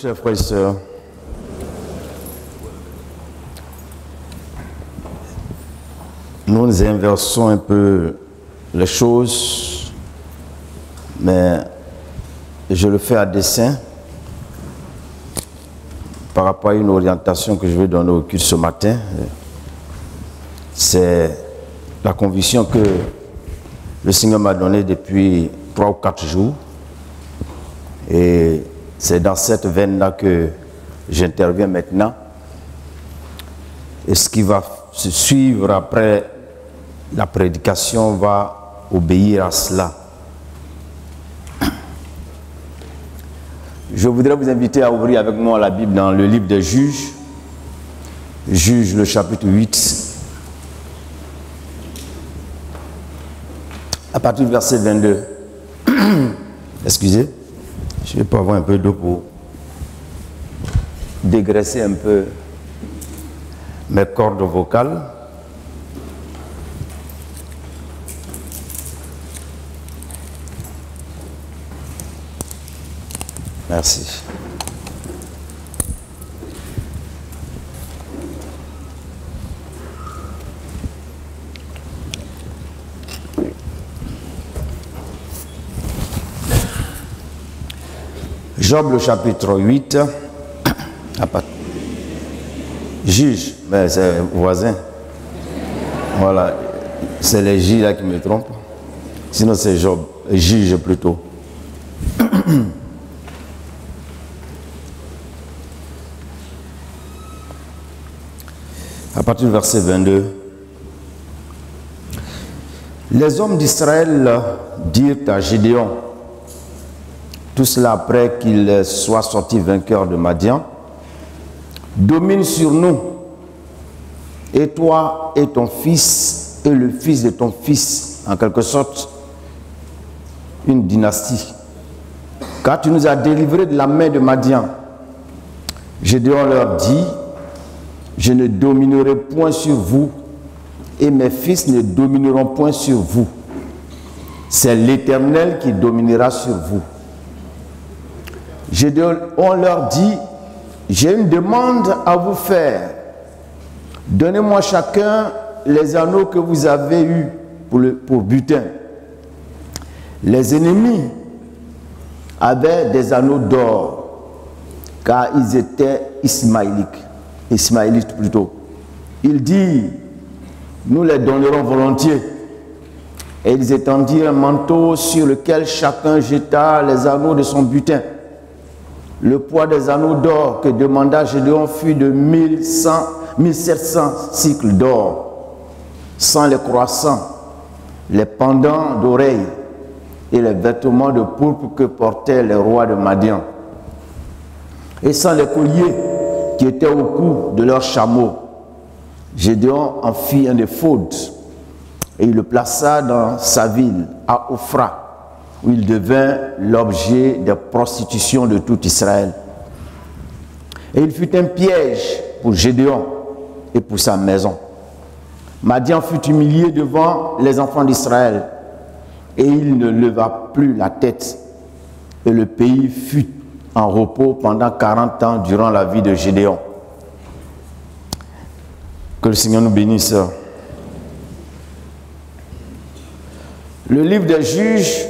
Chers frères et sœurs, nous inversons un peu les choses, mais je le fais à dessein par rapport à une orientation que je vais donner au culte ce matin. C'est la conviction que le Seigneur m'a donnée depuis 3 ou 4 jours, et c'est dans cette veine-là que j'interviens maintenant. Et ce qui va se suivre après la prédication va obéir à cela. Je voudrais vous inviter à ouvrir avec moi la Bible dans le livre des Juges. Juges, le chapitre 8. À partir du verset 22. Excusez. Je vais pas avoir un peu d'eau pour dégraisser un peu mes cordes vocales. Merci. Job, le chapitre 8, Juge, mais c'est voisin. Voilà, c'est les J là qui me trompent. Sinon c'est Job, Juge plutôt. À partir du verset 22. Les hommes d'Israël dirent à Gédéon, tout cela après qu'il soit sorti vainqueur de Madian, domine sur nous, et toi et ton fils et le fils de ton fils, en quelque sorte une dynastie, car tu nous as délivrés de la main de Madian. Gédéon leur dit, je ne dominerai point sur vous, et mes fils ne domineront point sur vous. C'est l'Éternel qui dominera sur vous. On leur dit, j'ai une demande à vous faire. Donnez-moi chacun les anneaux que vous avez eus pour butin. Les ennemis avaient des anneaux d'or, car ils étaient ismaélites plutôt. Il dit, nous les donnerons volontiers. Et ils étendirent un manteau sur lequel chacun jeta les anneaux de son butin. Le poids des anneaux d'or que demanda Gédéon fut de 1700 cycles d'or, sans les croissants, les pendants d'oreilles et les vêtements de pourpre que portaient les rois de Madian, et sans les colliers qui étaient au cou de leurs chameaux. Gédéon en fit un éphod et il le plaça dans sa ville, à Ophra, où il devint l'objet des prostitutions de tout Israël. Et il fut un piège pour Gédéon et pour sa maison. Madian fut humilié devant les enfants d'Israël, et il ne leva plus la tête. Et le pays fut en repos pendant 40 ans durant la vie de Gédéon. Que le Seigneur nous bénisse. Le livre des Juges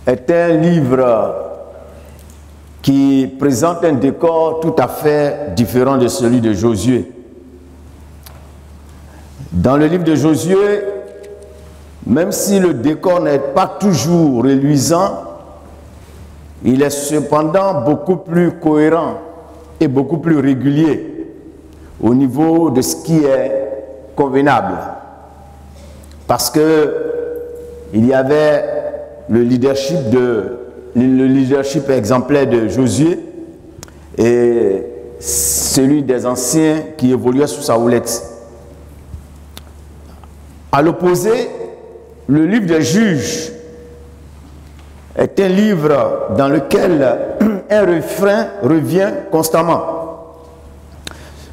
est un livre qui présente un décor tout à fait différent de celui de Josué. Dans le livre de Josué, même si le décor n'est pas toujours reluisant, il est cependant beaucoup plus cohérent et beaucoup plus régulier au niveau de ce qui est convenable. Parce que il y avait le leadership exemplaire de Josué et celui des anciens qui évoluaient sous sa houlette. À l'opposé, le livre des Juges est un livre dans lequel un refrain revient constamment.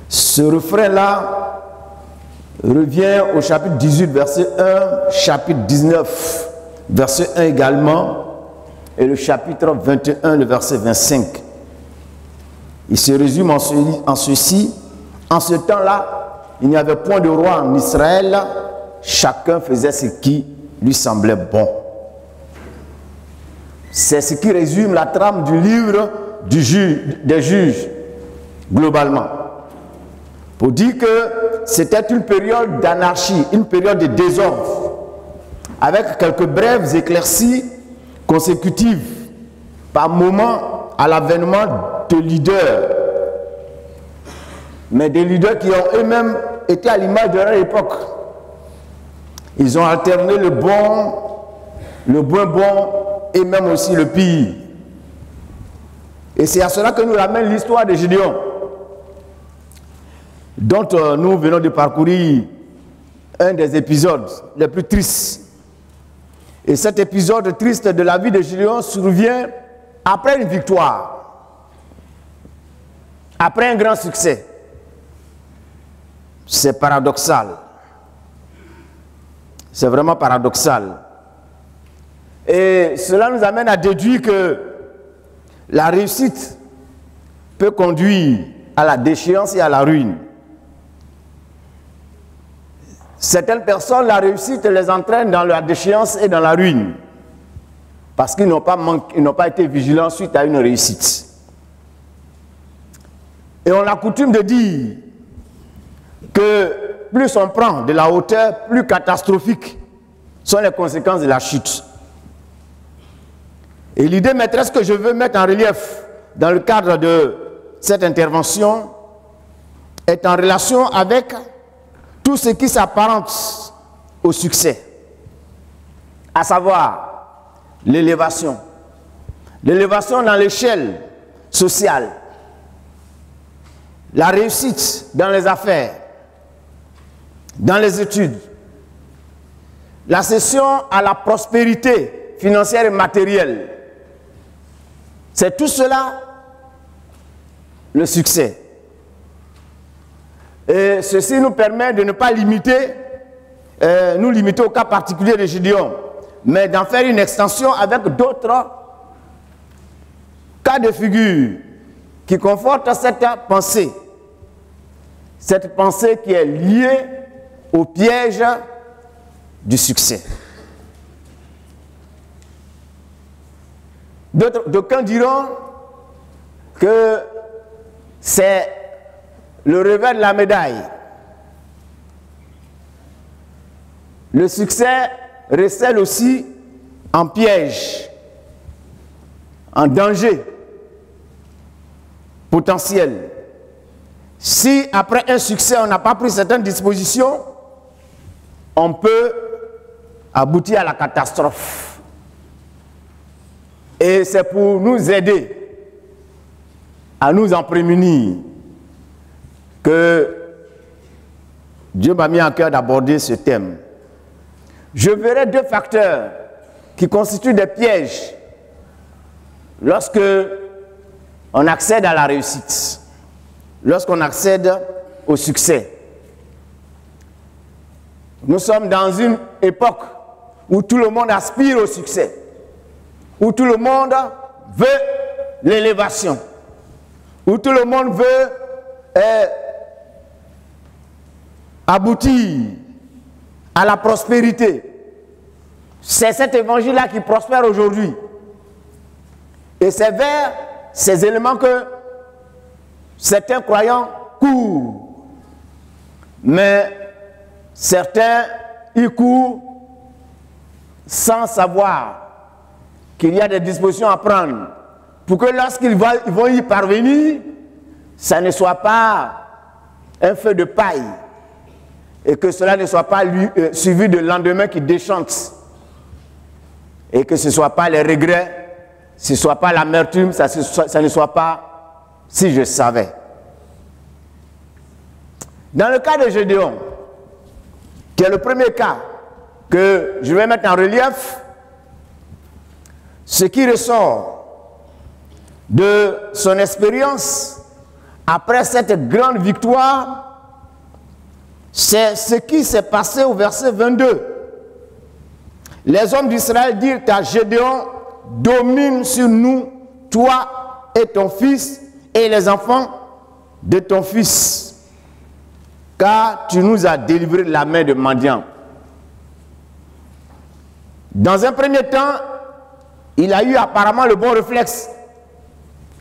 Ce refrain-là revient au chapitre 18, verset 1, chapitre 19, verset 1 également, et le chapitre 21, le verset 25. Il se résume en ceci. En ce temps-là, il n'y avait point de roi en Israël. Chacun faisait ce qui lui semblait bon. C'est ce qui résume la trame du livre des juges, globalement. Pour dire que c'était une période d'anarchie, une période de désordre, avec quelques brèves éclaircies consécutives par moment à l'avènement de leaders, mais des leaders qui ont eux-mêmes été à l'image de leur époque. Ils ont alterné le bon, le moins bon et même aussi le pire. Et c'est à cela que nous ramène l'histoire de Gédéon, dont nous venons de parcourir un des épisodes les plus tristes. Et cet épisode triste de la vie de Gédéon survient après une victoire, après un grand succès. C'est paradoxal. C'est vraiment paradoxal. Et cela nous amène à déduire que la réussite peut conduire à la déchéance et à la ruine. Certaines personnes, la réussite les entraîne dans la déchéance et dans la ruine parce qu'ils n'ont pas été vigilants suite à une réussite. Et on a coutume de dire que plus on prend de la hauteur, plus catastrophiques sont les conséquences de la chute. Et l'idée maîtresse que je veux mettre en relief dans le cadre de cette intervention est en relation avec tout ce qui s'apparente au succès, à savoir l'élévation. L'élévation dans l'échelle sociale, la réussite dans les affaires, dans les études, l'accession à la prospérité financière et matérielle. C'est tout cela le succès. Et ceci nous permet de ne pas nous limiter au cas particulier de Gédéon, mais d'en faire une extension avec d'autres cas de figure qui confortent cette pensée qui est liée au piège du succès. D'aucuns diront que c'est le revers de la médaille. Le succès recèle aussi en piège, en danger potentiel. Si après un succès, on n'a pas pris certaines dispositions, on peut aboutir à la catastrophe. Et c'est pour nous aider à nous en prémunir que Dieu m'a mis en cœur d'aborder ce thème. Je verrai deux facteurs qui constituent des pièges lorsque on accède à la réussite, lorsqu'on accède au succès. Nous sommes dans une époque où tout le monde aspire au succès, où tout le monde veut l'élévation, où tout le monde veut aboutir à la prospérité. C'est cet évangile-là qui prospère aujourd'hui. Et c'est vers ces éléments que certains croyants courent. Mais certains y courent sans savoir qu'il y a des dispositions à prendre pour que lorsqu'ils vont y parvenir, ça ne soit pas un feu de paille et que cela ne soit pas suivi de lendemain qui déchante et que ce ne soit pas les regrets, ce ne soit pas l'amertume, ça ne soit pas si je savais. Dans le cas de Gédéon, qui est le premier cas que je vais mettre en relief, ce qui ressort de son expérience après cette grande victoire, c'est ce qui s'est passé au verset 22. Les hommes d'Israël dirent à Gédéon: domine sur nous, toi et ton fils, et les enfants de ton fils, car tu nous as délivrés de la main de mendiants. Dans un premier temps, il a eu apparemment le bon réflexe.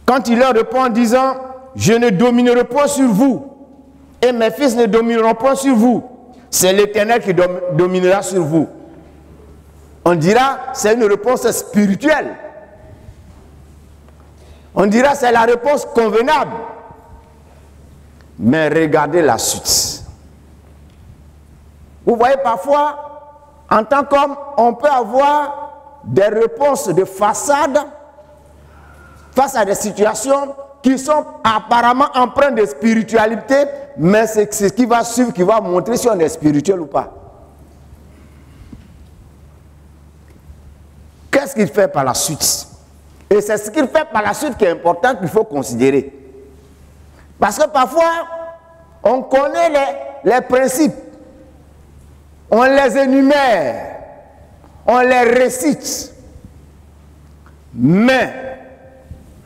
Quand il leur répond en disant, je ne dominerai pas sur vous, et mes fils ne domineront pas sur vous. C'est l'Éternel qui dominera sur vous. On dira, c'est une réponse spirituelle. On dira, c'est la réponse convenable. Mais regardez la suite. Vous voyez, parfois, en tant qu'homme, on peut avoir des réponses de façade face à des situations qui sont apparemment empreintes de spiritualité, mais c'est ce qui va suivre qui va montrer si on est spirituel ou pas. Qu'est-ce qu'il fait par la suite? Et c'est ce qu'il fait par la suite qui est important, qu'il faut considérer. Parce que parfois, on connaît les principes, on les énumère, on les récite, mais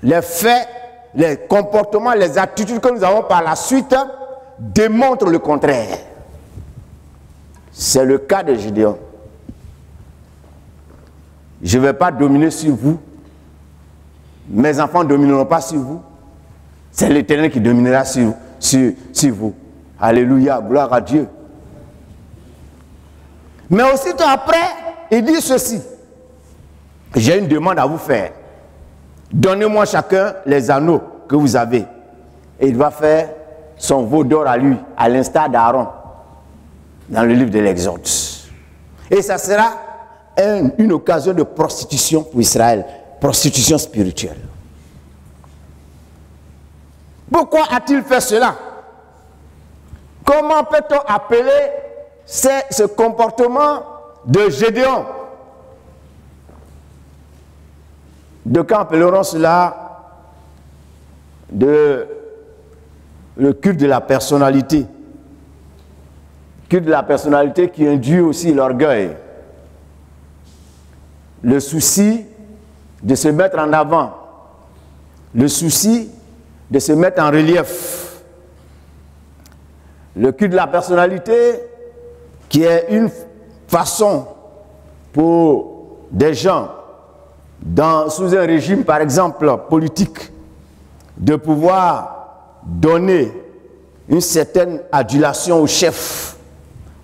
les faits, les comportements, les attitudes que nous avons par la suite démontrent le contraire. C'est le cas de Gédéon. Je ne vais pas dominer sur vous. Mes enfants ne domineront pas sur vous. C'est l'Éternel qui dominera sur vous. Alléluia, gloire à Dieu. Mais aussitôt après, il dit ceci. J'ai une demande à vous faire. Donnez-moi chacun les anneaux que vous avez. Et il va faire son veau d'or à lui, à l'instar d'Aaron, dans le livre de l'Exode. Et ça sera une occasion de prostitution pour Israël, prostitution spirituelle. Pourquoi a-t-il fait cela? Comment peut-on appeler ce comportement de Gédéon? De quand appelleront cela le culte de la personnalité? Culte de la personnalité qui induit aussi l'orgueil. Le souci de se mettre en avant. Le souci de se mettre en relief. Le culte de la personnalité qui est une façon pour des gens sous un régime, par exemple, politique, de pouvoir donner une certaine adulation au chef,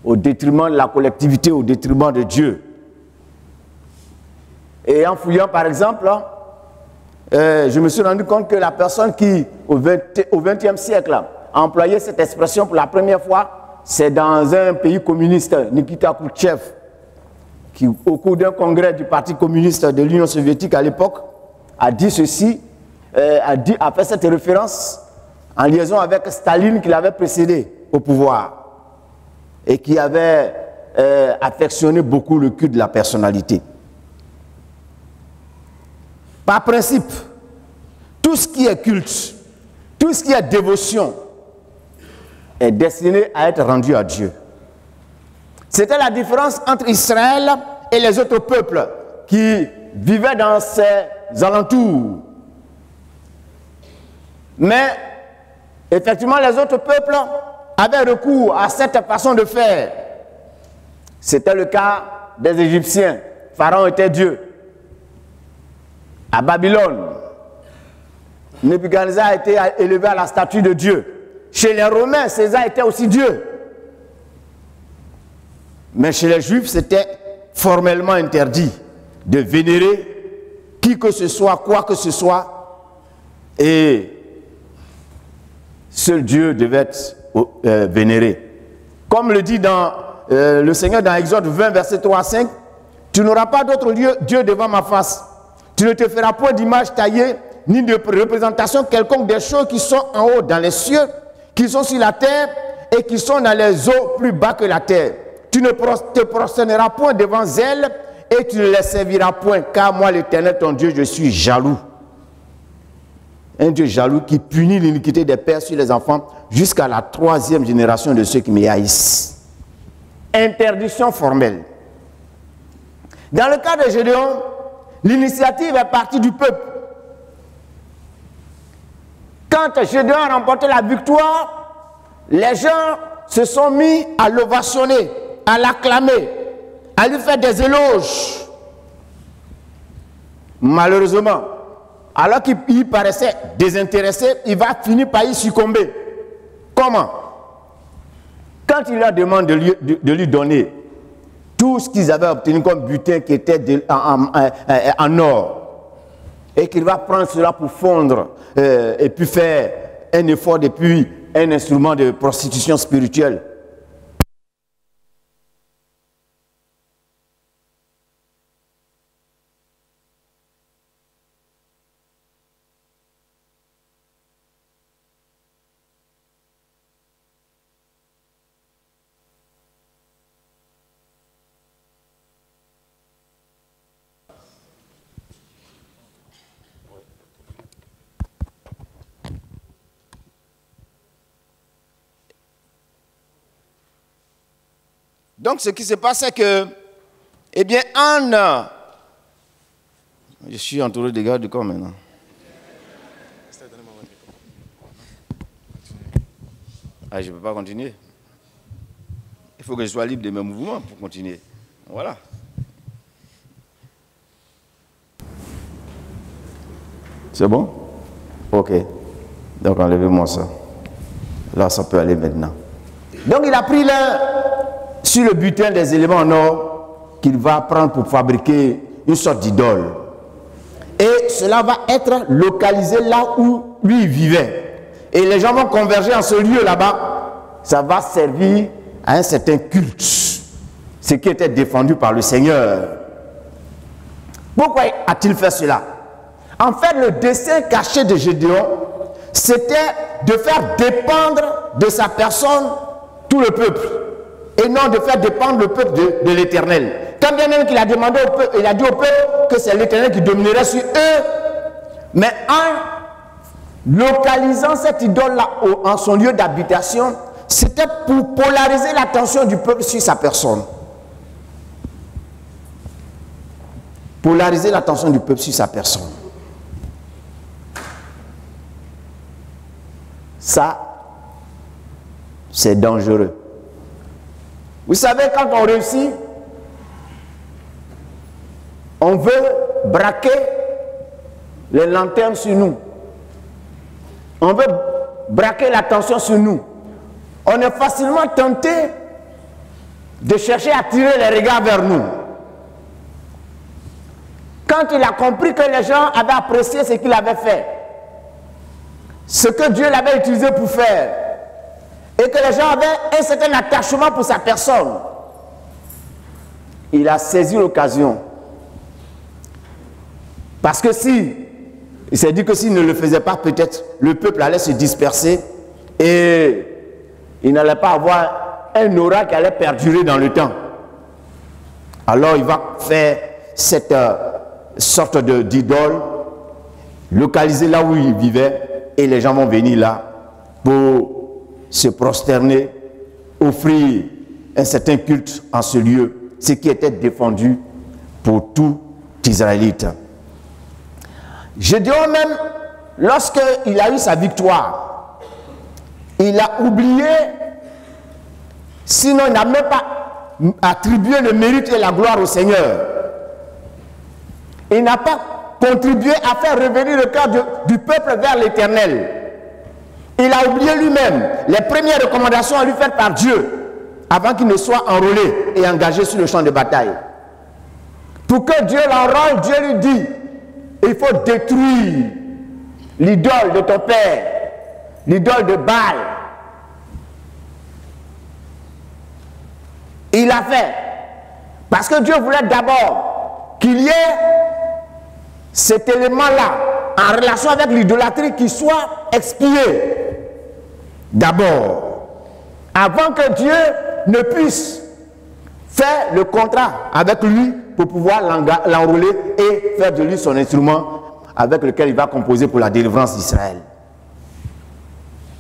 au détriment de la collectivité, au détriment de Dieu. Et en fouillant, par exemple, je me suis rendu compte que la personne qui, au XXe siècle, a employé cette expression pour la première fois, c'est dans un pays communiste, Nikita Khrouchtchev, qui, au cours d'un congrès du Parti communiste de l'Union soviétique à l'époque, a dit ceci, a fait cette référence en liaison avec Staline qui l'avait précédé au pouvoir et qui avait affectionné beaucoup le culte de la personnalité. Par principe, tout ce qui est culte, tout ce qui est dévotion est destiné à être rendu à Dieu. C'était la différence entre Israël et les autres peuples qui vivaient dans ces alentours. Mais, effectivement, les autres peuples avaient recours à cette façon de faire. C'était le cas des Égyptiens. Pharaon était Dieu. À Babylone, Nebuchadnezzar a été élevé à la statue de Dieu. Chez les Romains, César était aussi Dieu. Mais chez les Juifs, c'était formellement interdit de vénérer qui que ce soit, quoi que ce soit. Et seul Dieu devait être vénéré. Comme le dit le Seigneur dans Exode 20, verset 3 à 5, « Tu n'auras pas d'autre Dieu devant ma face. Tu ne te feras point d'image taillée, ni de représentation quelconque des choses qui sont en haut dans les cieux, qui sont sur la terre et qui sont dans les eaux plus bas que la terre. Tu ne te prosterneras point devant elles et tu ne les serviras point, car moi l'Éternel ton Dieu, je suis jaloux. » Un Dieu jaloux qui punit l'iniquité des pères sur les enfants jusqu'à la 3e génération de ceux qui me haïssent. Interdiction formelle. Dans le cas de Gédéon, l'initiative est partie du peuple. quand Gédéon a remporté la victoire, les gens se sont mis à l'ovationner, à l'acclamer, à lui faire des éloges. Malheureusement, alors qu'il paraissait désintéressé, il va finir par y succomber. Comment? Quand il leur demande de lui donner tout ce qu'ils avaient obtenu comme butin qui était en or, et qu'il va prendre cela pour fondre et puis faire un effort depuis un instrument de prostitution spirituelle. Donc, ce qui se passe, c'est que, eh bien, je suis entouré de gardes du corps maintenant. Ah, je ne peux pas continuer. Il faut que je sois libre de mes mouvements pour continuer. Voilà. C'est bon? Ok. Donc, enlevez-moi ça. Là, ça peut aller maintenant. Donc, il a pris sur le butin des éléments en or qu'il va prendre pour fabriquer une sorte d'idole. Et cela va être localisé là où lui il vivait. Et les gens vont converger en ce lieu là-bas. Ça va servir à un certain culte. Ce qui était défendu par le Seigneur. Pourquoi a-t-il fait cela? En fait, le dessein caché de Gédéon, c'était de faire dépendre de sa personne tout le peuple. Et non de faire dépendre le peuple de l'Éternel. Quand bien même qu'il a demandé au peuple, il a dit au peuple que c'est l'Éternel qui dominerait sur eux. Mais en localisant cette idole-là en son lieu d'habitation, c'était pour polariser l'attention du peuple sur sa personne. Polariser l'attention du peuple sur sa personne. Ça, c'est dangereux. Vous savez, quand on réussit, on veut braquer les lanternes sur nous. On veut braquer l'attention sur nous. On est facilement tenté de chercher à tirer les regards vers nous. Quand il a compris que les gens avaient apprécié ce qu'il avait fait, ce que Dieu l'avait utilisé pour faire, et que les gens avaient un certain attachement pour sa personne, il a saisi l'occasion. Parce que il s'est dit que s'il ne le faisait pas, peut-être le peuple allait se disperser et il n'allait pas avoir un aura qui allait perdurer dans le temps. Alors il va faire cette sorte d'idole localisée là où il vivait et les gens vont venir là pour se prosterner, offrir un certain culte en ce lieu, ce qui était défendu pour tout Israélite. Gédéon même, lorsqu'il a eu sa victoire, il a oublié, sinon il n'a même pas attribué le mérite et la gloire au Seigneur. Il n'a pas contribué à faire revenir le cœur du peuple vers l'Éternel. Il a oublié lui-même les premières recommandations à lui faire par Dieu avant qu'il ne soit enrôlé et engagé sur le champ de bataille. Pour que Dieu l'enrôle, Dieu lui dit, il faut détruire l'idole de ton père, l'idole de Baal. Il l'a fait parce que Dieu voulait d'abord qu'il y ait cet élément-là en relation avec l'idolâtrie qui soit expié d'abord, avant que Dieu ne puisse faire le contrat avec lui pour pouvoir l'enrôler et faire de lui son instrument avec lequel il va composer pour la délivrance d'Israël.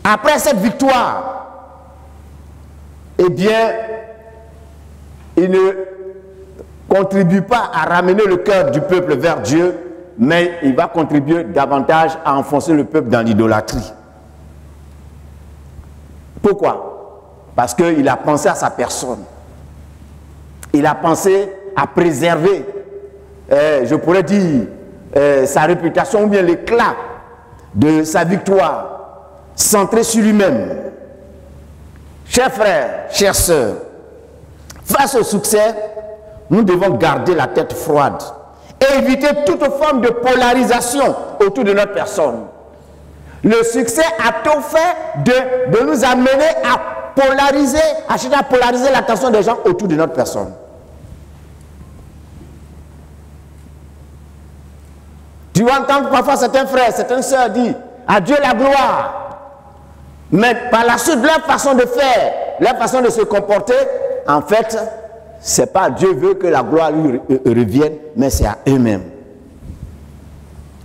Après cette victoire, eh bien, il ne contribue pas à ramener le cœur du peuple vers Dieu, mais il va contribuer davantage à enfoncer le peuple dans l'idolâtrie. Pourquoi? Parce qu'il a pensé à sa personne. Il a pensé à préserver, je pourrais dire, sa réputation ou bien l'éclat de sa victoire, centré sur lui-même. Chers frères, chères sœurs, face au succès, nous devons garder la tête froide et éviter toute forme de polarisation autour de notre personne. Le succès a tout fait de nous amener à polariser, à chercher à polariser l'attention des gens autour de notre personne. Tu vas entendre parfois certains frères, certaines sœurs dire « à Dieu la gloire ». Mais par la suite, leur façon de faire, leur façon de se comporter, en fait, ce n'est pas Dieu veut que la gloire lui revienne, mais c'est à eux-mêmes.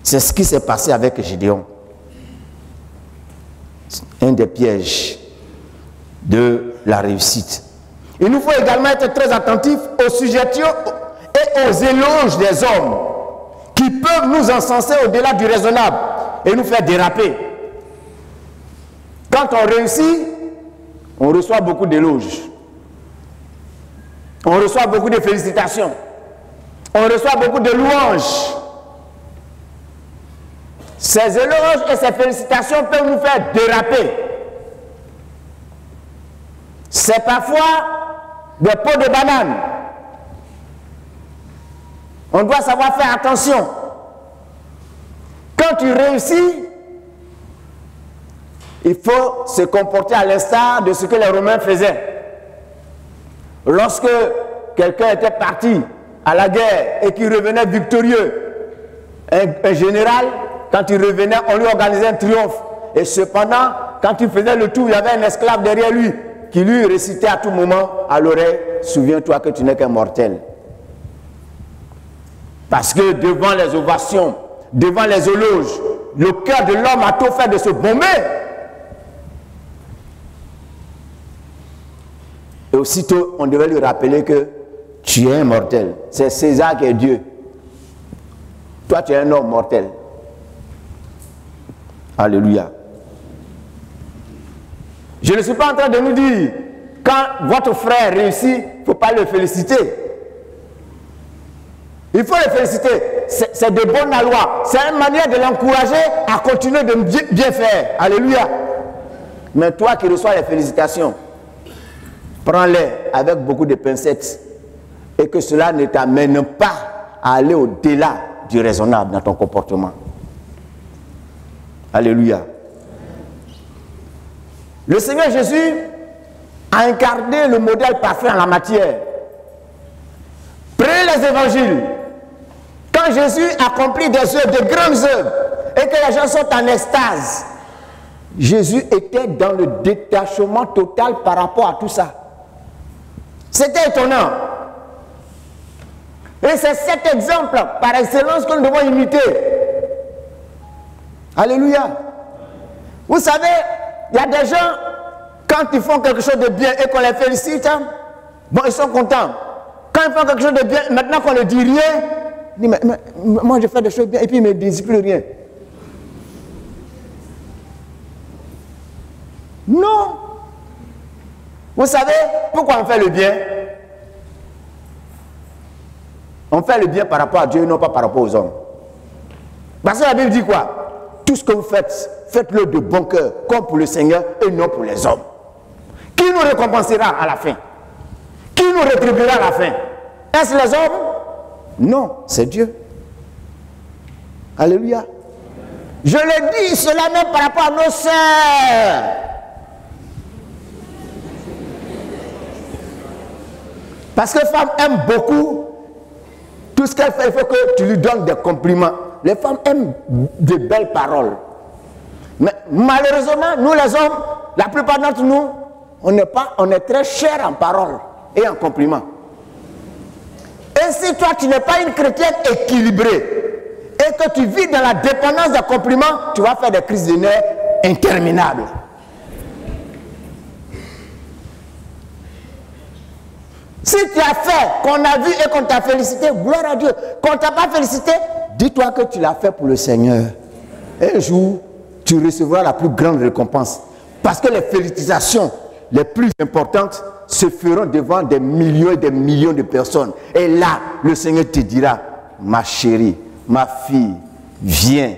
C'est ce qui s'est passé avec Gédéon. Un des pièges de la réussite. Il nous faut également être très attentifs aux suggestions et aux éloges des hommes qui peuvent nous encenser au-delà du raisonnable et nous faire déraper. Quand on réussit, on reçoit beaucoup d'éloges. On reçoit beaucoup de félicitations. On reçoit beaucoup de louanges. Ces éloges et ces félicitations peuvent nous faire déraper. C'est parfois des peaux de banane. On doit savoir faire attention. Quand tu réussis, il faut se comporter à l'instar de ce que les Romains faisaient. Lorsque quelqu'un était parti à la guerre et qu'il revenait victorieux, un général, quand il revenait, on lui organisait un triomphe. Et cependant, quand il faisait le tour, il y avait un esclave derrière lui qui lui récitait à tout moment à l'oreille « Souviens-toi que tu n'es qu'un mortel ». Parce que devant les ovations, devant les éloges, le cœur de l'homme a tout fait de se bomber. Et aussitôt, on devait lui rappeler que tu es un mortel. C'est César qui est Dieu. Toi, tu es un homme mortel. Alléluia. Je ne suis pas en train de nous dire, quand votre frère réussit, il ne faut pas le féliciter. Il faut le féliciter. C'est de bonne loi. C'est une manière de l'encourager à continuer de bien faire. Alléluia. Mais toi qui reçois les félicitations, prends-les avec beaucoup de pincettes et que cela ne t'amène pas à aller au-delà du raisonnable dans ton comportement. Alléluia. Le Seigneur Jésus a incarné le modèle parfait en la matière. Prenez les évangiles. Quand Jésus accomplit des œuvres, de grandes œuvres, et que les gens sont en extase, Jésus était dans le détachement total par rapport à tout ça. C'était étonnant. Et c'est cet exemple par excellence que nous devons imiter. Alléluia. Vous savez, il y a des gens, quand ils font quelque chose de bien et qu'on les félicite, bon, ils sont contents. Quand ils font quelque chose de bien, maintenant qu'on ne dit rien, ils disent, mais moi je fais des choses bien et puis ils ne me disent plus rien. Non. Vous savez pourquoi on fait le bien? On fait le bien par rapport à Dieu, non pas par rapport aux hommes. Parce que la Bible dit quoi? Tout ce que vous faites, faites-le de bon cœur, comme pour le Seigneur et non pour les hommes. Qui nous récompensera à la fin? Qui nous rétribuera à la fin? Est-ce les hommes? Non, c'est Dieu. Alléluia. Je le dis, cela même par rapport à nos sœurs. Parce que les femmes aiment beaucoup tout ce qu'elles font, il faut que tu lui donnes des compliments. Les femmes aiment de belles paroles. Mais malheureusement, nous les hommes, la plupart d'entre nous, on est très chers en paroles et en compliments. Et si toi, tu n'es pas une chrétienne équilibrée et que tu vis dans la dépendance des compliments, tu vas faire des crises de nerfs interminables. Si tu as fait, qu'on a vu et qu'on t'a félicité, gloire à Dieu. Qu'on ne t'a pas félicité, dis-toi que tu l'as fait pour le Seigneur. Un jour, tu recevras la plus grande récompense. Parce que les félicitations les plus importantes se feront devant des millions et des millions de personnes. Et là, le Seigneur te dira, ma chérie, ma fille, viens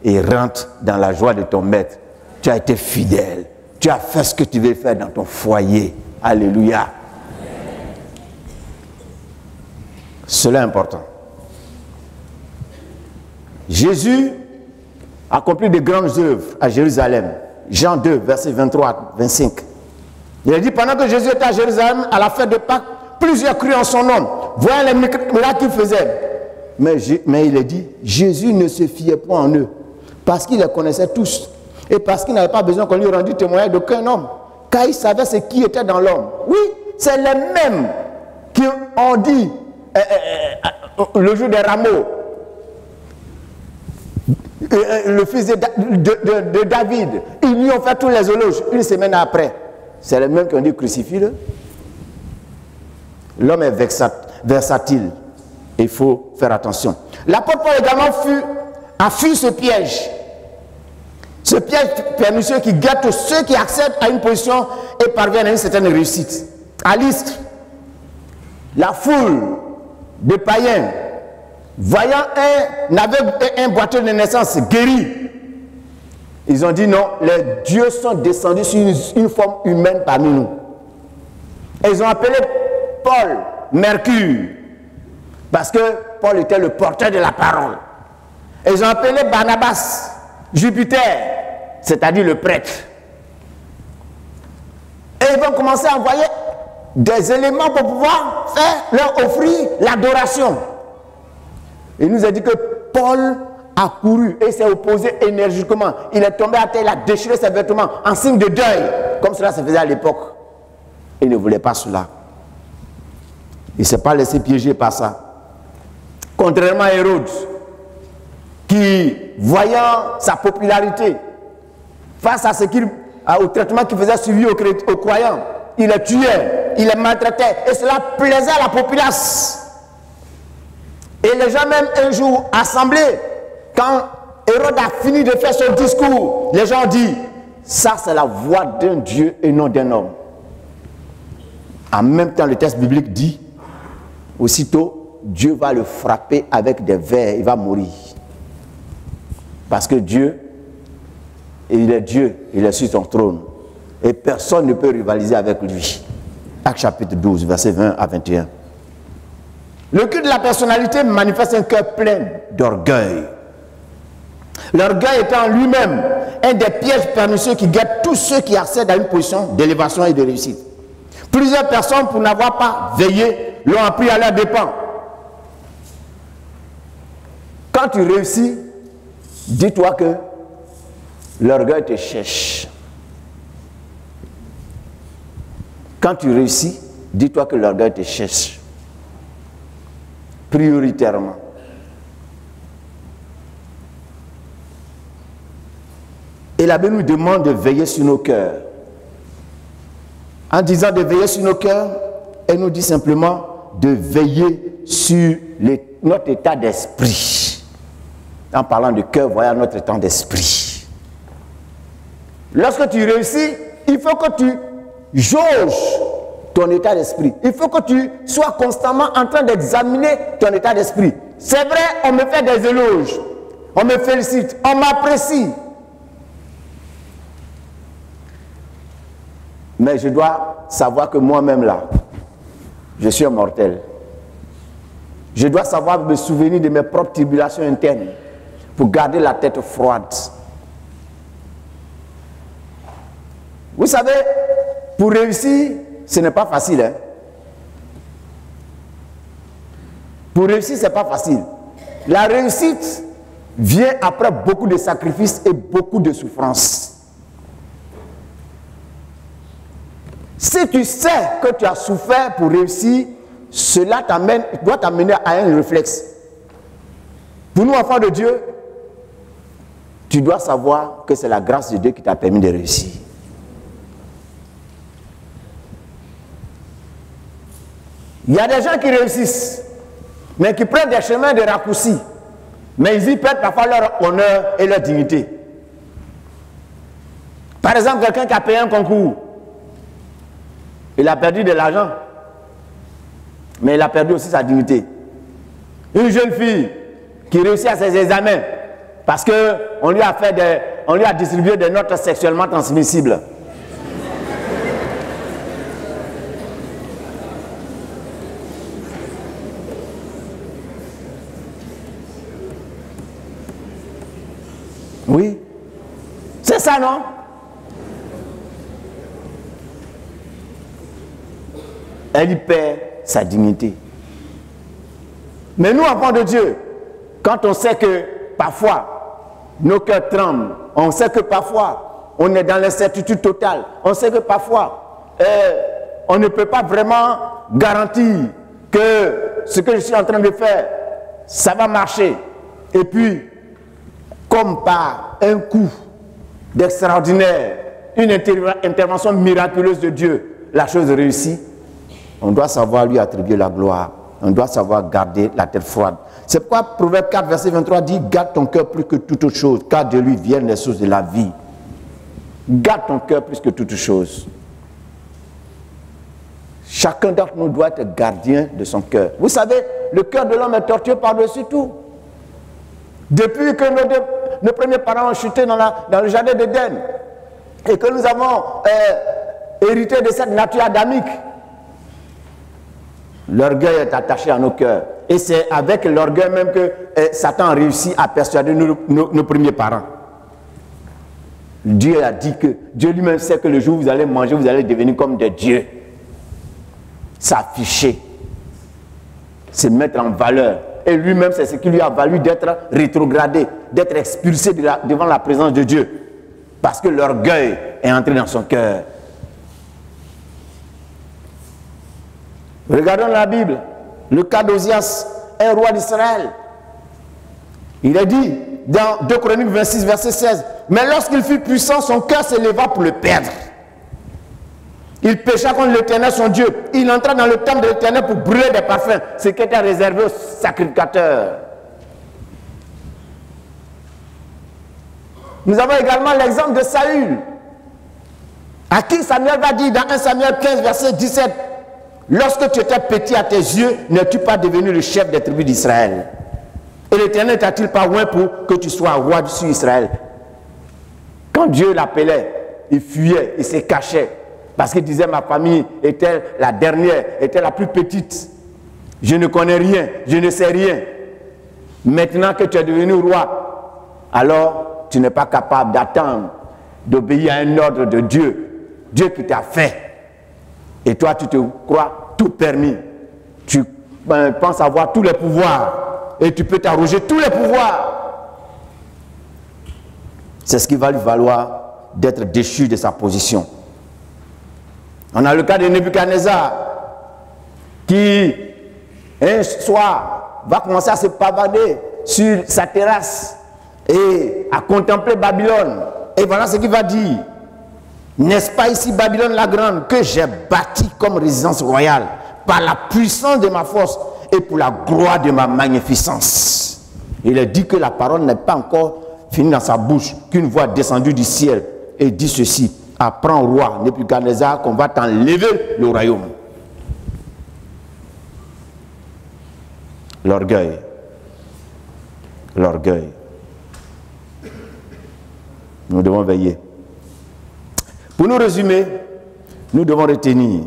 et rentre dans la joie de ton maître. Tu as été fidèle. Tu as fait ce que tu veux faire dans ton foyer. Alléluia. Cela est important. Jésus accomplit de grandes œuvres à Jérusalem. Jean 2, versets 23-25. Il a dit, pendant que Jésus était à Jérusalem, à la fête de Pâques, plusieurs crurent en son nom, voyant les miracles qu'il faisait. Mais il a dit, Jésus ne se fiait point en eux, parce qu'il les connaissait tous, et parce qu'il n'avait pas besoin qu'on lui rendît témoignage d'aucun homme, car il savait ce qui était dans l'homme. Oui, c'est les mêmes qui ont dit, le jour des rameaux, le fils de David, ils lui ont fait tous les éloges. Une semaine après, c'est les mêmes qui ont dit crucifie-le. L'homme est versatile. Il faut faire attention. L'apôtre Paul également a fui ce piège. Ce piège pernicieux qui gâte ceux qui accèdent à une position et parviennent à une certaine réussite. À Lystre, la foule de païens, voyant un aveugle et un boiteux de naissance guéris, ils ont dit non, les dieux sont descendus sur une forme humaine parmi nous. Et ils ont appelé Paul Mercure, parce que Paul était le porteur de la parole. Et ils ont appelé Barnabas Jupiter, c'est-à-dire le prêtre. Et ils vont commencer à envoyer des éléments pour pouvoir leur offrir l'adoration. Il nous a dit que Paul a couru et s'est opposé énergiquement. Il est tombé à terre, il a déchiré ses vêtements en signe de deuil, comme cela se faisait à l'époque. Il ne voulait pas cela. Il ne s'est pas laissé piéger par ça. Contrairement à Hérode, qui, voyant sa popularité, face à au traitement qu'il faisait suivi aux croyants, il les tuait, il les maltraitait, et cela plaisait à la populace. Et les gens même un jour assemblés, quand Hérode a fini de faire son discours, les gens disent, ça c'est la voix d'un Dieu et non d'un homme. En même temps, le texte biblique dit, aussitôt, Dieu va le frapper avec des vers, il va mourir. Parce que Dieu, il est Dieu, il est sur son trône. Et personne ne peut rivaliser avec lui. Actes chapitre 12, versets 20 à 21. Le culte de la personnalité manifeste un cœur plein d'orgueil. L'orgueil étant en lui-même un des pièges pernicieux qui guettent tous ceux qui accèdent à une position d'élévation et de réussite. Plusieurs personnes, pour n'avoir pas veillé, l'ont appris à leur dépens. Quand tu réussis, dis-toi que l'orgueil te cherche. Quand tu réussis, dis-toi que l'orgueil te cherche. Prioritairement. Et la Bible nous demande de veiller sur nos cœurs. En disant de veiller sur nos cœurs, elle nous dit simplement de veiller sur notre état d'esprit. En parlant de cœur, voyons notre état d'esprit. Lorsque tu réussis, il faut que tu jauges ton état d'esprit. Il faut que tu sois constamment en train d'examiner ton état d'esprit. C'est vrai, on me fait des éloges, on me félicite, on m'apprécie. Mais je dois savoir que moi-même là, je suis un mortel. Je dois savoir me souvenir de mes propres tribulations internes pour garder la tête froide. Vous savez, pour réussir, ce n'est pas facile. Hein? Pour réussir, ce n'est pas facile. La réussite vient après beaucoup de sacrifices et beaucoup de souffrances. Si tu sais que tu as souffert pour réussir, cela doit t'amener à un réflexe. Pour nous, enfants de Dieu, tu dois savoir que c'est la grâce de Dieu qui t'a permis de réussir. Il y a des gens qui réussissent, mais qui prennent des chemins de raccourcis. Mais ils y perdent parfois leur honneur et leur dignité. Par exemple, quelqu'un qui a payé un concours, il a perdu de l'argent, mais il a perdu aussi sa dignité. Une jeune fille qui réussit à ses examens parce qu'on lui a distribué des notes sexuellement transmissibles. Oui, c'est ça, non? Elle y perd sa dignité. Mais nous, enfants de Dieu, quand on sait que parfois nos cœurs tremblent, on sait que parfois on est dans l'incertitude totale, on sait que parfois on ne peut pas vraiment garantir que ce que je suis en train de faire, ça va marcher. Et puis, comme par un coup d'extraordinaire, une intervention miraculeuse de Dieu, la chose réussit. On doit savoir lui attribuer la gloire. On doit savoir garder la tête froide. C'est pourquoi Proverbe 4, verset 23 dit « Garde ton cœur plus que toute autre chose, car de lui viennent les sources de la vie. » Garde ton cœur plus que toute chose. Chacun d'entre nous doit être gardien de son cœur. Vous savez, le cœur de l'homme est tortueux par-dessus tout. Depuis que nos premiers parents ont chuté dans le jardin d'Éden et que nous avons hérité de cette nature adamique, l'orgueil est attaché à nos cœurs. Et c'est avec l'orgueil même que Satan a réussi à persuader nos premiers parents. Dieu a dit que Dieu lui-même sait que le jour où vous allez manger, vous allez devenir comme des dieux. S'afficher, se mettre en valeur. Et lui-même, c'est ce qui lui a valu d'être rétrogradé, d'être expulsé devant la présence de Dieu. Parce que l'orgueil est entré dans son cœur. Regardons la Bible, le cas d'Osias, un roi d'Israël. Il est dit dans 2 Chroniques 26, verset 16, « Mais lorsqu'il fut puissant, son cœur s'éleva pour le perdre. Il pécha contre l'Éternel, son Dieu. Il entra dans le temple de l'Éternel pour brûler des parfums, ce qui était réservé aux sacrificateurs. » Nous avons également l'exemple de Saül, à qui Samuel va dire dans 1 Samuel 15, verset 17, « Lorsque tu étais petit à tes yeux, n'es-tu pas devenu le chef des tribus d'Israël? Et l'Éternel t'a-t-il pas oint pour que tu sois roi sur Israël? » Quand Dieu l'appelait, il fuyait, il se cachait. Parce qu'il disait, ma famille était la dernière, était la plus petite. Je ne connais rien, je ne sais rien. Maintenant que tu es devenu roi, alors tu n'es pas capable d'attendre, d'obéir à un ordre de Dieu. Dieu qui t'a fait. Et toi, tu te crois tout permis. Tu penses avoir tous les pouvoirs. Et tu peux t'arroger tous les pouvoirs. C'est ce qui va lui valoir d'être déchu de sa position. On a le cas de Nebuchadnezzar qui, un soir, va commencer à se pavader sur sa terrasse et à contempler Babylone. Et voilà ce qu'il va dire. N'est-ce pas ici Babylone la grande que j'ai bâtie comme résidence royale par la puissance de ma force et pour la gloire de ma magnificence. Il est dit que la parole n'est pas encore finie dans sa bouche, qu'une voix descendue du ciel et dit ceci: apprends au roi Nebuchadnezzar qu'on va t'enlever le royaume. L'orgueil. L'orgueil. Nous devons veiller. Pour nous résumer, nous devons retenir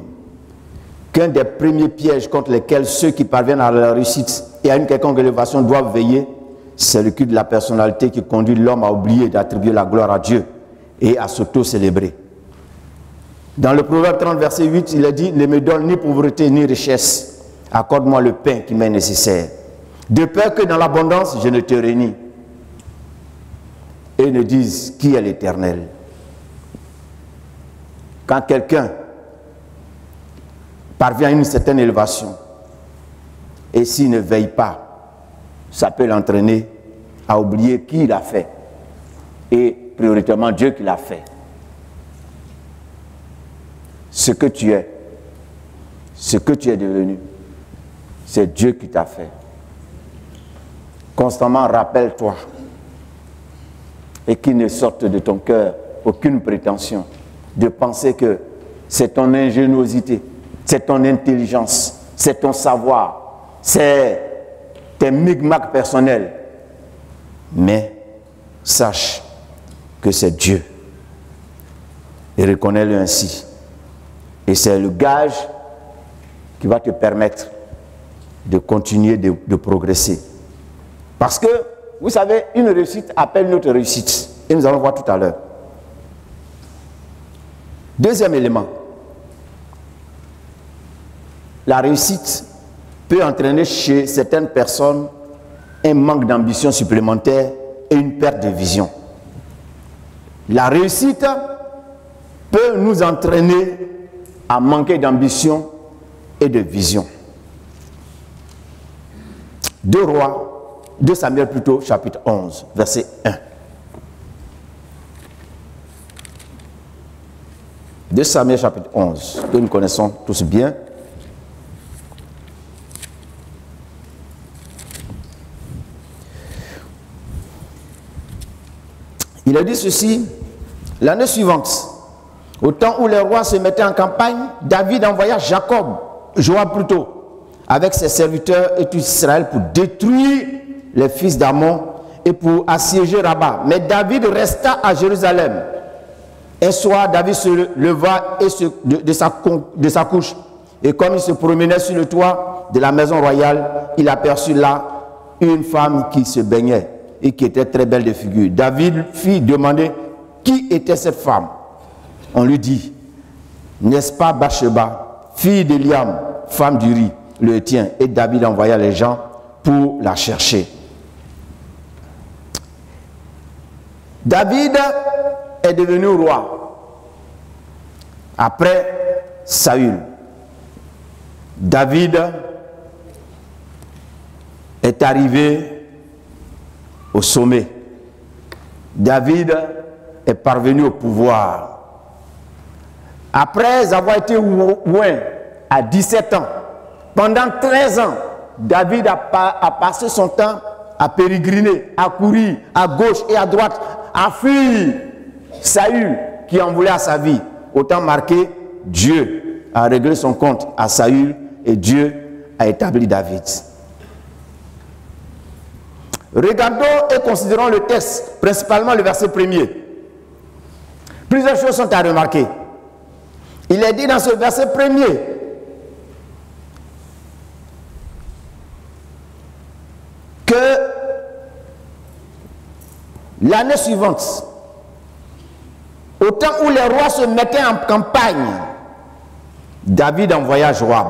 qu'un des premiers pièges contre lesquels ceux qui parviennent à la réussite et à une quelconque élévation doivent veiller, c'est le culte de la personnalité qui conduit l'homme à oublier d'attribuer la gloire à Dieu et à s'auto-célébrer. Dans le Proverbe 30, verset 8, il est dit: ne me donne ni pauvreté ni richesse, accorde-moi le pain qui m'est nécessaire, de peur que dans l'abondance je ne te réunis. Et ne disent qui est l'Éternel. Quand quelqu'un parvient à une certaine élévation, et s'il ne veille pas, ça peut l'entraîner à oublier qui l'a fait, et prioritairement Dieu qui l'a fait. Ce que tu es, ce que tu es devenu, c'est Dieu qui t'a fait. Constamment rappelle-toi, et qu'il ne sorte de ton cœur aucune prétention de penser que c'est ton ingéniosité, c'est ton intelligence, c'est ton savoir, c'est tes micmacs personnels. Mais sache que c'est Dieu. Et reconnais-le ainsi. Et c'est le gage qui va te permettre de continuer de progresser. Parce que, vous savez, une réussite appelle une autre réussite. Et nous allons voir tout à l'heure. Deuxième élément. La réussite peut entraîner chez certaines personnes un manque d'ambition supplémentaire et une perte de vision. La réussite peut nous entraîner à manquer d'ambition et de vision. 2 Samuel plutôt, chapitre 11, verset 1. 2 Samuel chapitre 11, que nous connaissons tous bien. Il a dit ceci, l'année suivante, au temps où les rois se mettaient en campagne, David envoya Joab plutôt, avec ses serviteurs et tout Israël pour détruire les fils d'Ammon et pour assiéger Rabat. Mais David resta à Jérusalem. Un soir, David se leva de sa couche, et comme il se promenait sur le toit de la maison royale, il aperçut là une femme qui se baignait et qui était très belle de figure. David fit demander qui était cette femme. On lui dit, n'est-ce pas Bathsheba, fille d'Eliam, femme d'Uri, le Héthien? Et David envoya les gens pour la chercher. David est devenu roi après Saül. David est arrivé au sommet. David est parvenu au pouvoir. Après avoir été loin à 17 ans, pendant 13 ans, David a passé son temps à pérégriner, à courir à gauche et à droite, à fuir Saül qui en voulait à sa vie. Autant marqué, Dieu a réglé son compte à Saül et Dieu a établi David. Regardons et considérons le texte, principalement le verset 1er. Plusieurs choses sont à remarquer. Il est dit dans ce verset 1er que l'année suivante, au temps où les rois se mettaient en campagne, David envoya Joab.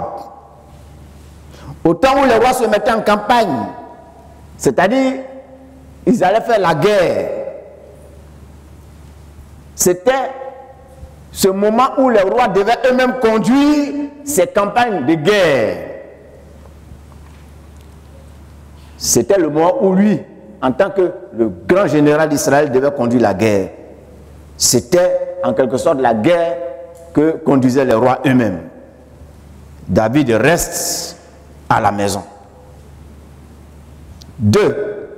Au temps où les rois se mettaient en campagne, c'est-à-dire, ils allaient faire la guerre. C'était ce moment où les rois devaient eux-mêmes conduire ces campagnes de guerre. C'était le moment où lui, en tant que le grand général d'Israël, devait conduire la guerre. C'était en quelque sorte la guerre que conduisaient les rois eux-mêmes. David reste à la maison. 2.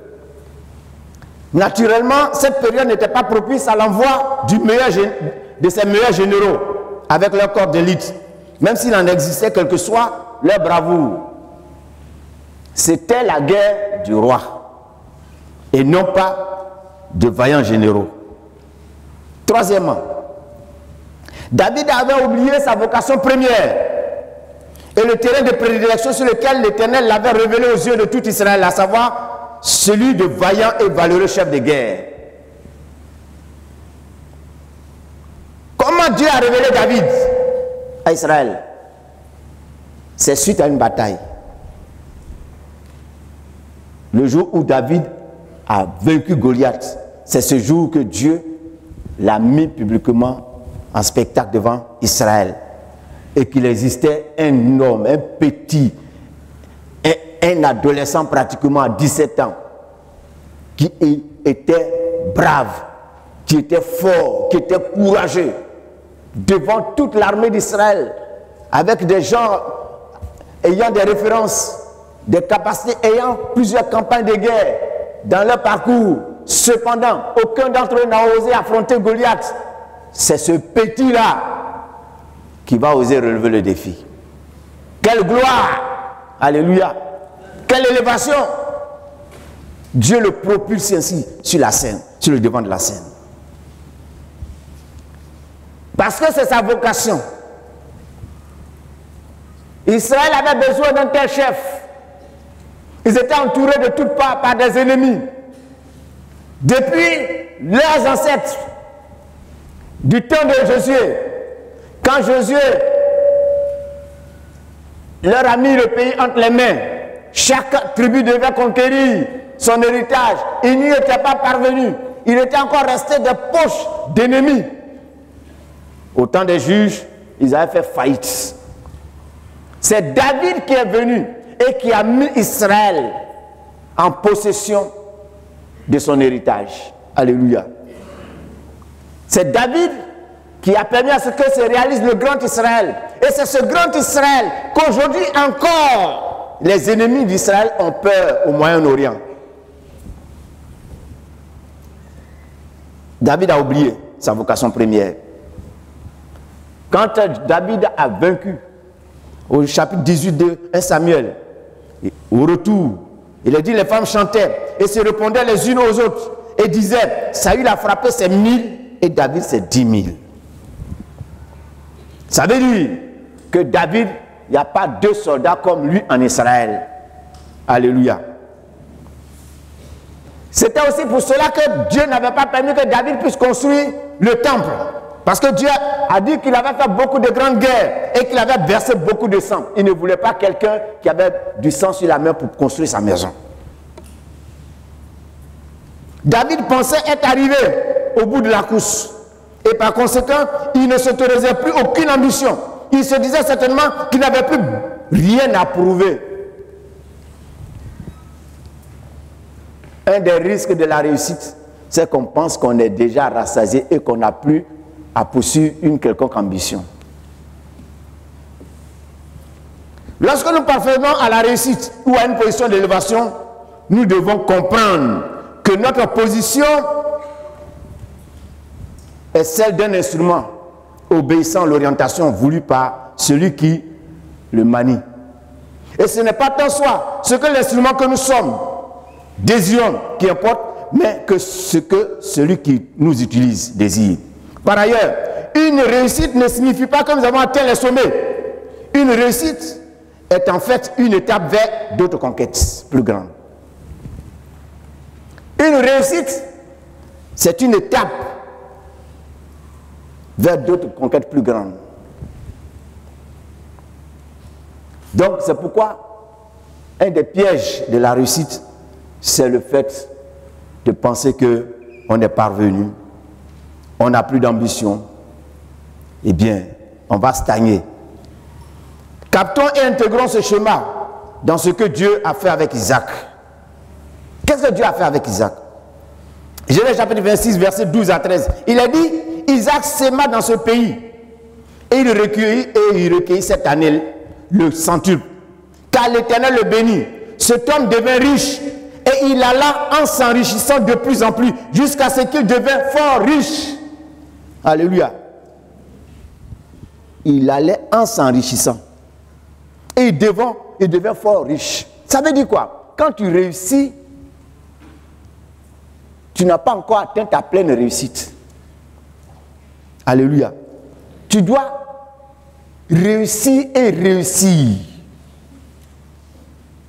Naturellement, cette période n'était pas propice à l'envoi de ses meilleurs généraux avec leur corps d'élite, même s'il en existait quelle que soit leur bravoure. C'était la guerre du roi et non pas de vaillants généraux. 3. David avait oublié sa vocation première et le terrain de prédilection sur lequel l'Éternel l'avait révélé aux yeux de tout Israël, à savoir celui de vaillant et valeureux chef de guerre. Comment Dieu a révélé David à Israël? C'est suite à une bataille. Le jour où David a vaincu Goliath, c'est ce jour que Dieu l'a mis publiquement en spectacle devant Israël. Et qu'il existait un homme, un petit, un adolescent pratiquement à 17 ans, qui était brave, qui était fort, qui était courageux, devant toute l'armée d'Israël, avec des gens ayant des références, des capacités, ayant plusieurs campagnes de guerre dans leur parcours. Cependant, aucun d'entre eux n'a osé affronter Goliath, c'est ce petit-là qui va oser relever le défi. Quelle gloire! Alléluia! Quelle élévation! Dieu le propulse ainsi sur la scène, sur le devant de la scène. Parce que c'est sa vocation. Israël avait besoin d'un tel chef. Ils étaient entourés de toutes parts par des ennemis. Depuis leurs ancêtres, du temps de Josué, quand Josué leur a mis le pays entre les mains, chaque tribu devait conquérir son héritage. Il n'y était pas parvenu. Il était encore resté des poches d'ennemis. Au temps des juges, ils avaient fait faillite. C'est David qui est venu et qui a mis Israël en possession de son héritage. Alléluia. C'est David qui a permis à ce que se réalise le grand Israël. Et c'est ce grand Israël qu'aujourd'hui encore les ennemis d'Israël ont peur au Moyen-Orient. David a oublié sa vocation première. Quand David a vaincu, au chapitre 18 de 1 Samuel, au retour, il a dit les femmes chantaient et se répondaient les unes aux autres et disaient, Saül a frappé ses 1000 et David ses 10 000. Ça veut dire que David, il n'y a pas deux soldats comme lui en Israël. Alléluia. C'était aussi pour cela que Dieu n'avait pas permis que David puisse construire le temple. Parce que Dieu a dit qu'il avait fait beaucoup de grandes guerres et qu'il avait versé beaucoup de sang. Il ne voulait pas quelqu'un qui avait du sang sur la main pour construire sa maison. David pensait être arrivé au bout de la course. Et par conséquent, il ne s'autorisait plus aucune ambition. Il se disait certainement qu'il n'avait plus rien à prouver. Un des risques de la réussite, c'est qu'on pense qu'on est déjà rassasié et qu'on n'a plus à poursuivre une quelconque ambition. Lorsque nous parvenons à la réussite ou à une position d'élévation, nous devons comprendre que notre position est celle d'un instrument obéissant à l'orientation voulue par celui qui le manie. Et ce n'est pas tant soit ce que l'instrument que nous sommes désirons qui importe, mais que ce que celui qui nous utilise désire. Par ailleurs, une réussite ne signifie pas que nous avons atteint les sommets. Une réussite est en fait une étape vers d'autres conquêtes plus grandes. Une réussite, c'est une étape vers d'autres conquêtes plus grandes. Donc, c'est pourquoi un des pièges de la réussite, c'est le fait de penser qu'on est parvenu, on n'a plus d'ambition, eh bien, on va stagner. Captons et intégrons ce schéma dans ce que Dieu a fait avec Isaac. Qu'est-ce que Dieu a fait avec Isaac? Genèse chapitre 26, versets 12 à 13. Il a dit, Isaac s'aima dans ce pays et il recueillit cette année le centuple. Car l'Éternel le bénit. Cet homme devint riche et il alla en s'enrichissant de plus en plus jusqu'à ce qu'il devint fort riche. Alléluia. Il allait en s'enrichissant et il devint fort riche. Ça veut dire quoi? Quand tu réussis, tu n'as pas encore atteint ta pleine réussite. Alléluia. Tu dois réussir et réussir.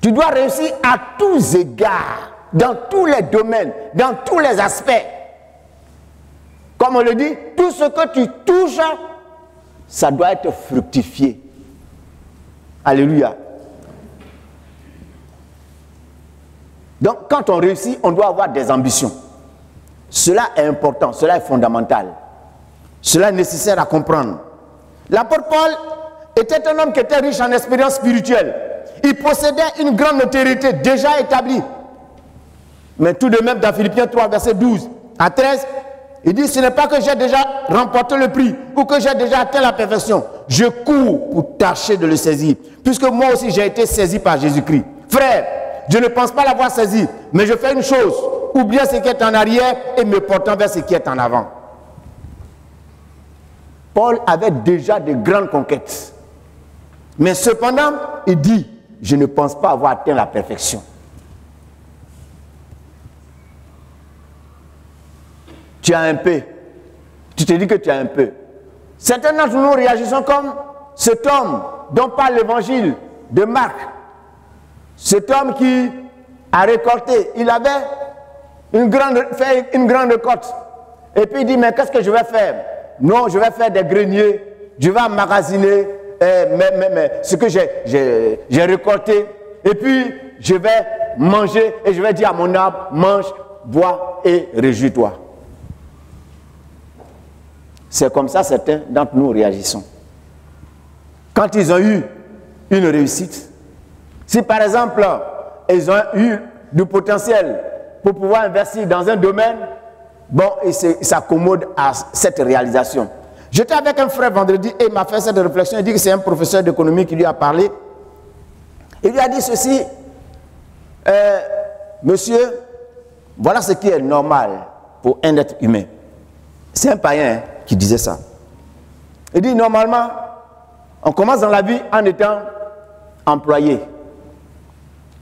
Tu dois réussir à tous égards, dans tous les domaines, dans tous les aspects. Comme on le dit, tout ce que tu touches, ça doit être fructifié. Alléluia. Donc, quand on réussit, on doit avoir des ambitions. Cela est important, cela est fondamental. Cela est nécessaire à comprendre. L'apôtre Paul était un homme qui était riche en expérience spirituelle. Il possédait une grande notoriété déjà établie. Mais tout de même, dans Philippiens 3, verset 12 à 13, il dit, ce n'est pas que j'ai déjà remporté le prix ou que j'ai déjà atteint la perfection. Je cours pour tâcher de le saisir, puisque moi aussi j'ai été saisi par Jésus-Christ. Frère, je ne pense pas l'avoir saisi, mais je fais une chose, oubliant ce qui est en arrière et me portant vers ce qui est en avant. Paul avait déjà de grandes conquêtes. Mais cependant, il dit, je ne pense pas avoir atteint la perfection. Tu as un peu. Tu te dis que tu as un peu. Certains d'entre nous réagissons comme cet homme dont parle l'évangile de Marc. Cet homme qui a récolté, il avait fait une grande récolte. Et puis il dit, mais qu'est-ce que je vais faire? Non, je vais faire des greniers, je vais emmagasiner ce que j'ai récolté. Et puis je vais manger et je vais dire à mon arbre, mange, bois et réjouis-toi. C'est comme ça certains d'entre nous réagissons. Quand ils ont eu une réussite, si par exemple, ils ont eu du potentiel pour pouvoir investir dans un domaine, bon, ils s'accommodent à cette réalisation. J'étais avec un frère vendredi et il m'a fait cette réflexion. Il dit que c'est un professeur d'économie qui lui a parlé. Il lui a dit ceci, monsieur, voilà ce qui est normal pour un être humain. C'est un païen qui disait ça. Il dit normalement, on commence dans la vie en étant employé.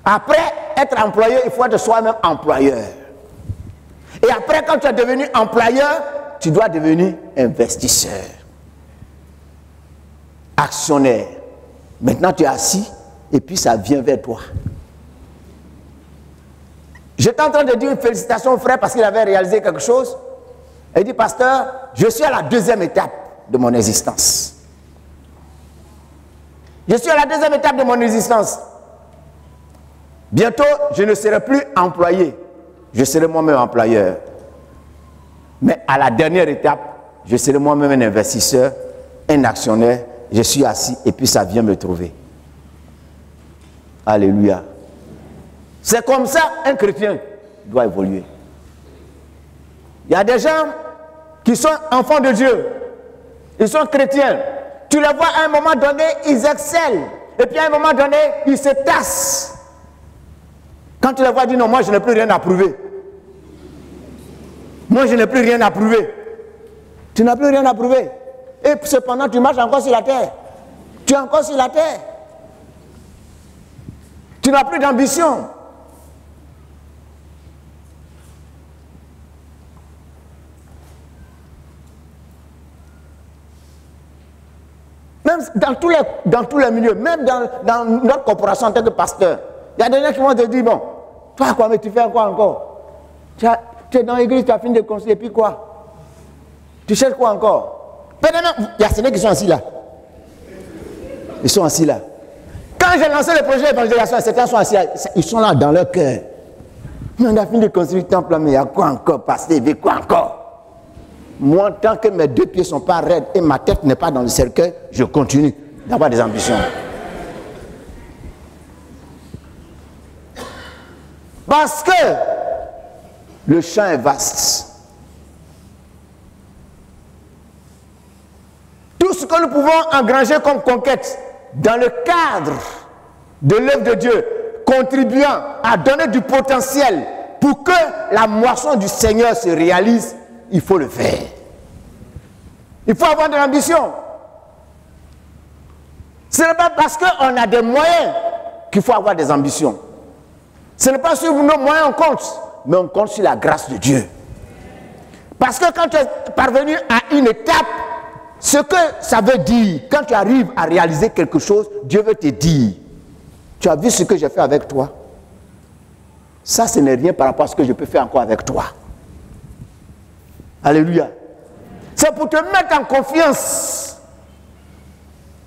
Après être employé, il faut être soi-même employeur. Et après, quand tu es devenu employeur, tu dois devenir investisseur, actionnaire. Maintenant, tu es assis et puis ça vient vers toi. J'étais en train de dire une félicitation au frère parce qu'il avait réalisé quelque chose. Il dit, pasteur, je suis à la deuxième étape de mon existence. Je suis à la deuxième étape de mon existence. Bientôt, je ne serai plus employé. Je serai moi-même employeur. Mais à la dernière étape, je serai moi-même un investisseur, un actionnaire. Je suis assis et puis ça vient me trouver. Alléluia. C'est comme ça un chrétien doit évoluer. Il y a des gens qui sont enfants de Dieu. Ils sont chrétiens. Tu les vois à un moment donné, ils excellent. Et puis à un moment donné, ils se tassent. Quand tu les vois, dis non, moi je n'ai plus rien à prouver. Moi je n'ai plus rien à prouver. Tu n'as plus rien à prouver. Et cependant, tu marches encore sur la terre. Tu es encore sur la terre. Tu n'as plus d'ambition. Même dans tous les milieux, même dans notre corporation en tant que pasteur, il y a des gens qui vont te dire, bon, toi quoi, mais tu fais quoi encore? Tu es dans l'église, tu as fini de construire, et puis quoi? Tu cherches quoi encore? Il y a ceux qui sont assis là. Ils sont assis là. Quand j'ai lancé le projet d'évangélisation, certains sont assis là. Ils sont là dans leur cœur. Mais on a fini de construire le temple, mais il y a quoi encore, pasteur? Il y a quoi encore? Moi, tant que mes deux pieds ne sont pas raides et ma tête n'est pas dans le cercueil, je continue d'avoir des ambitions. Parce que le champ est vaste. Tout ce que nous pouvons engranger comme conquête dans le cadre de l'œuvre de Dieu, contribuant à donner du potentiel pour que la moisson du Seigneur se réalise, il faut le faire. Il faut avoir de l'ambition. Ce n'est pas parce qu'on a des moyens qu'il faut avoir des ambitions. Ce n'est pas sur nos moyens qu'on compte, mais on compte sur la grâce de Dieu. Parce que quand tu es parvenu à une étape, ce que ça veut dire, quand tu arrives à réaliser quelque chose, Dieu veut te dire, tu as vu ce que j'ai fait avec toi? Ça, ce n'est rien par rapport à ce que je peux faire encore avec toi. Alléluia. C'est pour te mettre en confiance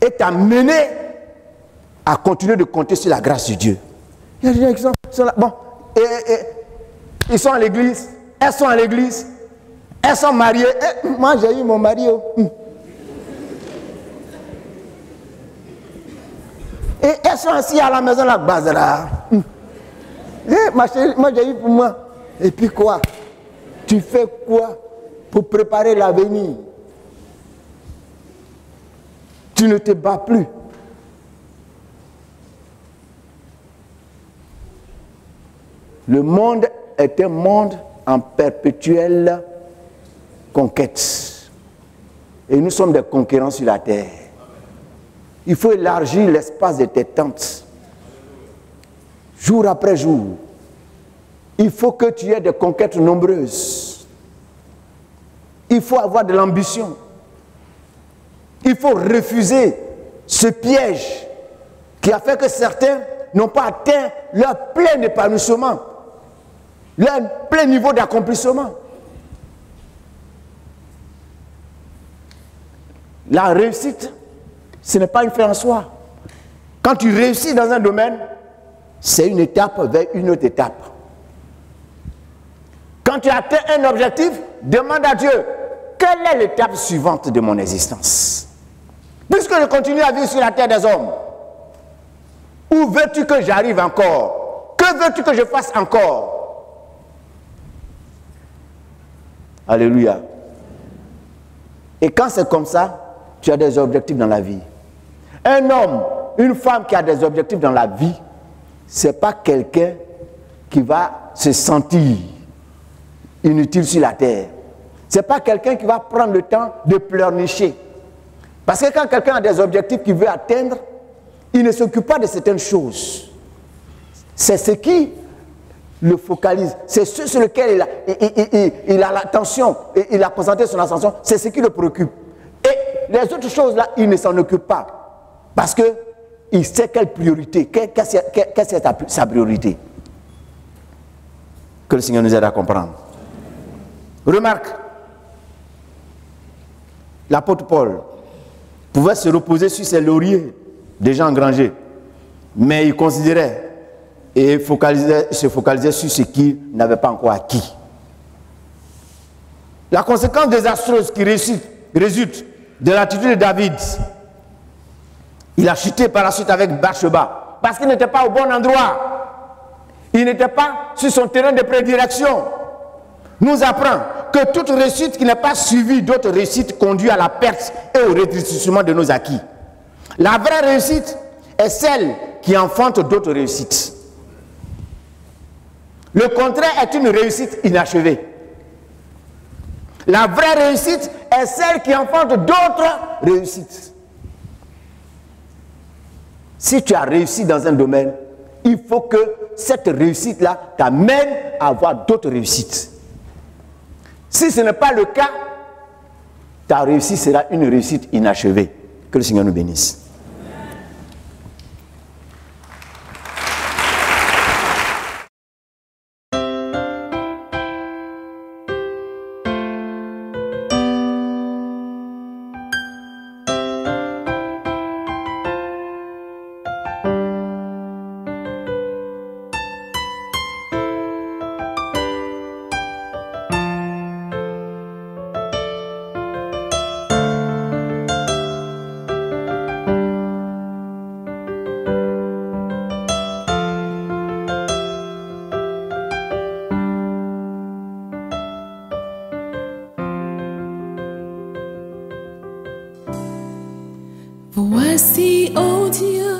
et t'amener à continuer de compter sur la grâce de Dieu. Il y a des gens qui sont là. Bon, ils sont à l'église, elles sont à l'église, elles sont mariées. Moi, j'ai eu mon mari. Et elles sont assises à la maison, la bazara. Ma chérie, moi, j'ai eu pour moi. Et puis quoi? Tu fais quoi pour préparer l'avenir? Tu ne te bats plus. Le monde est un monde en perpétuelle conquête. Et nous sommes des conquérants sur la terre. Il faut élargir l'espace de tes tentes. Jour après jour. Il faut que tu aies des conquêtes nombreuses. Il faut avoir de l'ambition. Il faut refuser ce piège qui a fait que certains n'ont pas atteint leur plein épanouissement, leur plein niveau d'accomplissement. La réussite, ce n'est pas une fin en soi. Quand tu réussis dans un domaine, c'est une étape vers une autre étape. Quand tu atteins un objectif, demande à Dieu, quelle est l'étape suivante de mon existence? Puisque je continue à vivre sur la terre des hommes, où veux-tu que j'arrive encore? Que veux-tu que je fasse encore? Alléluia. Et quand c'est comme ça, tu as des objectifs dans la vie. Un homme, une femme qui a des objectifs dans la vie, ce n'est pas quelqu'un qui va se sentir inutile sur la terre. Ce n'est pas quelqu'un qui va prendre le temps de pleurnicher. Parce que quand quelqu'un a des objectifs qu'il veut atteindre, il ne s'occupe pas de certaines choses. C'est ce qui le focalise. C'est ce sur lequel il a l'attention, il a concentré son attention. C'est ce qui le préoccupe. Et les autres choses là, il ne s'en occupe pas. Parce qu'il sait quelle priorité, quelle est sa priorité. Que le Seigneur nous aide à comprendre. Remarque, l'apôtre Paul pouvait se reposer sur ses lauriers déjà engrangés, mais il considérait et se focalisait sur ce qu'il n'avait pas encore acquis. La conséquence désastreuse qui résulte de l'attitude de David, il a chuté par la suite avec Bathsheba, parce qu'il n'était pas au bon endroit. Il n'était pas sur son terrain de prédilection. Nous apprend que toute réussite qui n'est pas suivie d'autres réussites conduit à la perte et au rétrécissement de nos acquis. La vraie réussite est celle qui enfante d'autres réussites. Le contraire est une réussite inachevée. La vraie réussite est celle qui enfante d'autres réussites. Si tu as réussi dans un domaine, il faut que cette réussite-là t'amène à avoir d'autres réussites. Si ce n'est pas le cas, ta réussite sera une réussite inachevée. Que le Seigneur nous bénisse. Voici, ô Dieu,